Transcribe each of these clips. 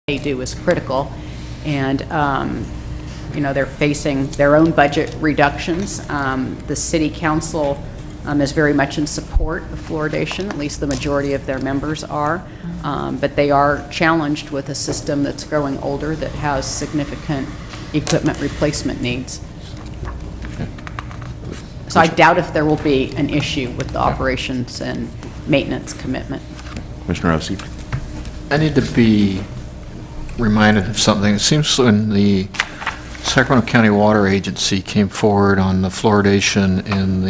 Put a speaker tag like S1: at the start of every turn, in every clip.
S1: they do is critical. And, you know, they're facing their own budget reductions. The city council is very much in support of fluoridation, at least the majority of their members are. But they are challenged with a system that's growing older that has significant equipment replacement needs. So I doubt if there will be an issue with the operations and maintenance commitment.
S2: Commissioner Rossi.
S3: I need to be reminded of something. It seems when the Sacramento County Water Agency came forward on the fluoridation in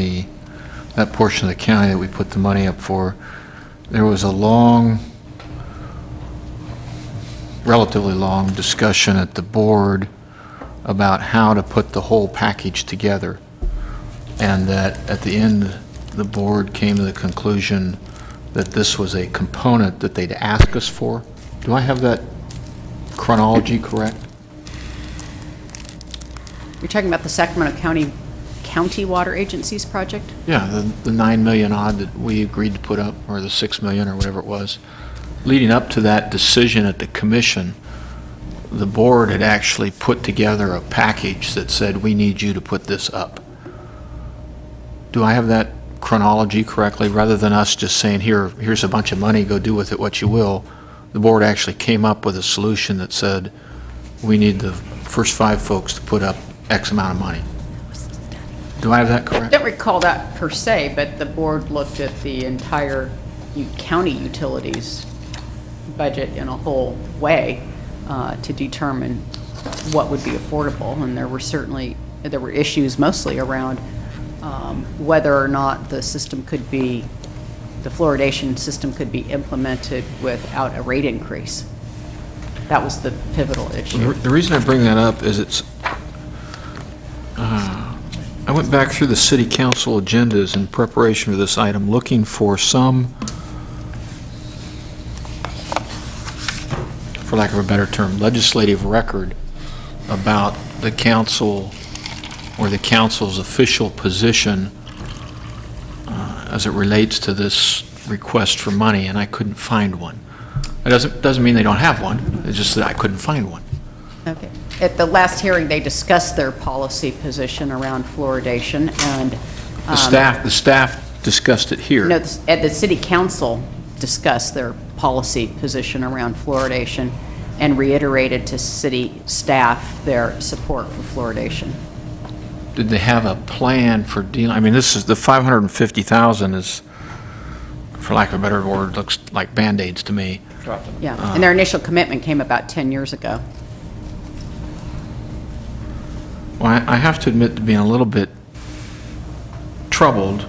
S3: that portion of the county that we put the money up for, there was a relatively long discussion at the board about how to put the whole package together, and that at the end the board came to the conclusion that this was a component that they'd ask us for. Do I have that chronology correct?
S1: You're talking about the Sacramento County Water Agency's project?
S3: Yeah, the 9 million odd that we agreed to put up, or the 6 million or whatever it was. Leading up to that decision at the commission, the board had actually put together a package that said, we need you to put this up. Do I have that chronology correctly? Rather than us just saying, here's a bunch of money, go do with it what you will, the board actually came up with a solution that said, we need the first 5 folks to put up X amount of money. Do I have that correct?
S1: I don't recall that per se, but the board looked at the entire county utilities budget in a whole way to determine what would be affordable, and there were issues mostly around whether or not the fluoridation system could be implemented without a rate increase. That was the pivotal issue.
S3: The reason I bring that up is I went back through the city council agendas in preparation for this item looking for some, for lack of a better term, legislative record about the council or the council's official position as it relates to this request for money, and I couldn't find one. It doesn't mean they don't have one. It's just that I couldn't find one.
S1: Okay. At the last hearing, they discussed their policy position around fluoridation, and
S3: The staff discussed it here.
S1: no, the city council discussed their policy position around fluoridation and reiterated to city staff their support for fluoridation.
S3: Did they have a plan for dealing? I mean, this is the 550,000 is, for lack of a better word, looks like Band-Aids to me.
S1: Yeah, and their initial commitment came about 10 years ago.
S3: Well, I have to admit to being a little bit troubled,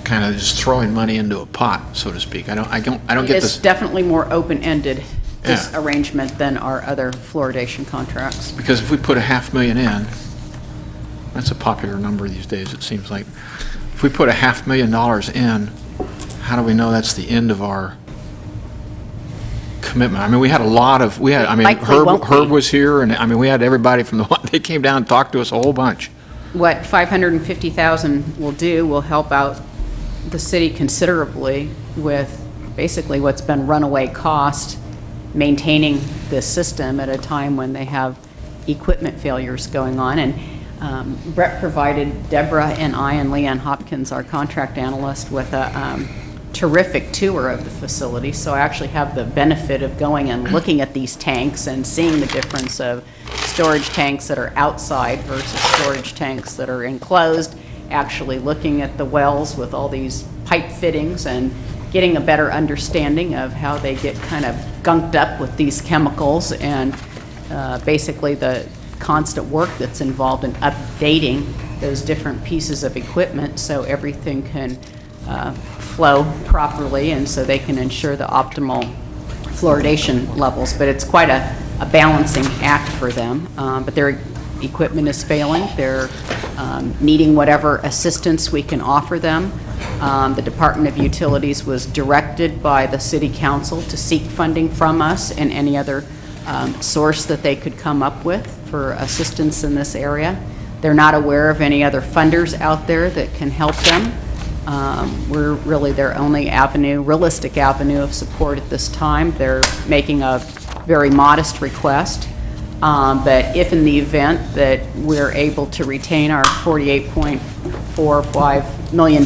S3: kind of just throwing money into a pot, so to speak. I don't get this.
S1: It's definitely more open-ended, this
S3: Yeah.
S1: arrangement, than our other fluoridation contracts.
S3: Because if we put $500,000 in, that's a popular number these days, it seems like. If we put $500,000 in, how do we know that's the end of our commitment? I mean, we had a lot of,
S1: Likely won't be.
S3: Herb was here, and I mean, we had everybody from they came down and talked to us a whole bunch.
S1: What $550,000 will do will help out the city considerably with basically what's been runaway cost maintaining this system at a time when they have equipment failures going on. And Brett provided Deborah and I and Leanne Hopkins, our contract analyst, with a terrific tour of the facility. So I actually have the benefit of going and looking at these tanks and seeing the difference of storage tanks that are outside versus storage tanks that are enclosed, actually looking at the wells with all these pipe fittings and getting a better understanding of how they get kind of gunked up with these chemicals, and basically the constant work that's involved in updating those different pieces of equipment so everything can flow properly and so they can ensure the optimal fluoridation levels. But it's quite a balancing act for them. But their equipment is failing. They're needing whatever assistance we can offer them. The Department of Utilities was directed by the City Council to seek funding from us and any other source that they could come up with for assistance in this area. They're not aware of any other funders out there that can help them. We're really their only avenue, realistic avenue of support at this time. They're making a very modest request. But if in the event that we're able to retain our $48.45 million,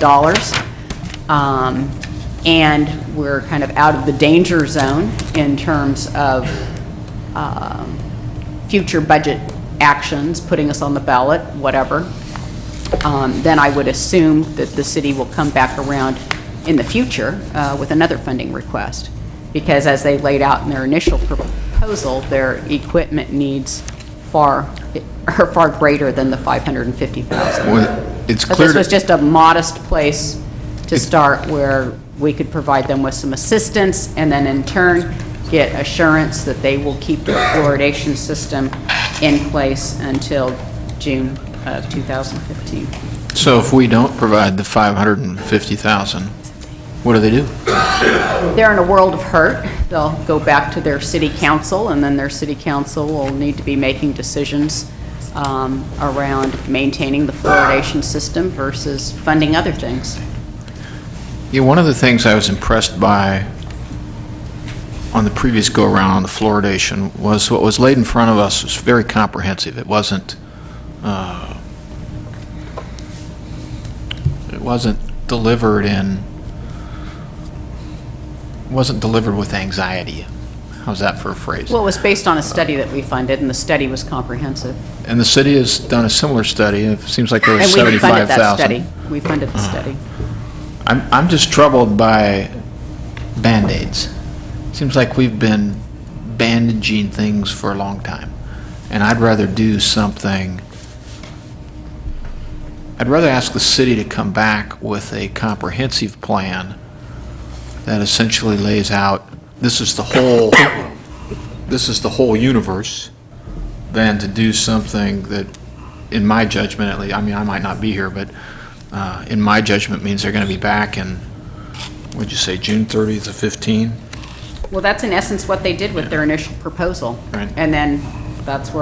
S1: and we're kind of out of the danger zone in terms of future budget actions, putting us on the ballot, whatever, then I would assume that the city will come back around in the future with another funding request. Because as they laid out in their initial proposal, their equipment needs are far greater than the $550,000.
S3: Well, it's
S1: But
S3: clear
S1: this was
S3: to-
S1: just a modest place to start where we could provide them with some assistance and then in turn get assurance that they will keep the fluoridation system in place until June of 2015.
S3: So if we don't provide the $550,000, what do they do?
S1: They're in a world of hurt. They'll go back to their city council, and then their city council will need to be making decisions around maintaining the fluoridation system versus funding other things.
S3: Yeah, one of the things I was impressed by on the previous go-around on the fluoridation was what was laid in front of us was very comprehensive. It wasn't delivered with anxiety. How's that for a phrase?
S1: Well, it was based on a study that we funded, and the study was comprehensive.
S3: And the city has done a similar study. It seems like there was
S1: And we funded that
S3: 75,000.
S1: study. We funded the study.
S3: I'm just troubled by Band-Aids. Seems like we've been bandaging things for a long time. And I'd rather do something, I'd rather ask the city to come back with a comprehensive plan that essentially lays out, this is the whole universe, than to do something that, in my judgment at least, I mean, I might not be here, but in my judgment means they're going to be back in, what'd you say, June 30th of 15?
S1: Well, that's in essence what they did with their initial proposal.
S3: Right.
S1: And then that's where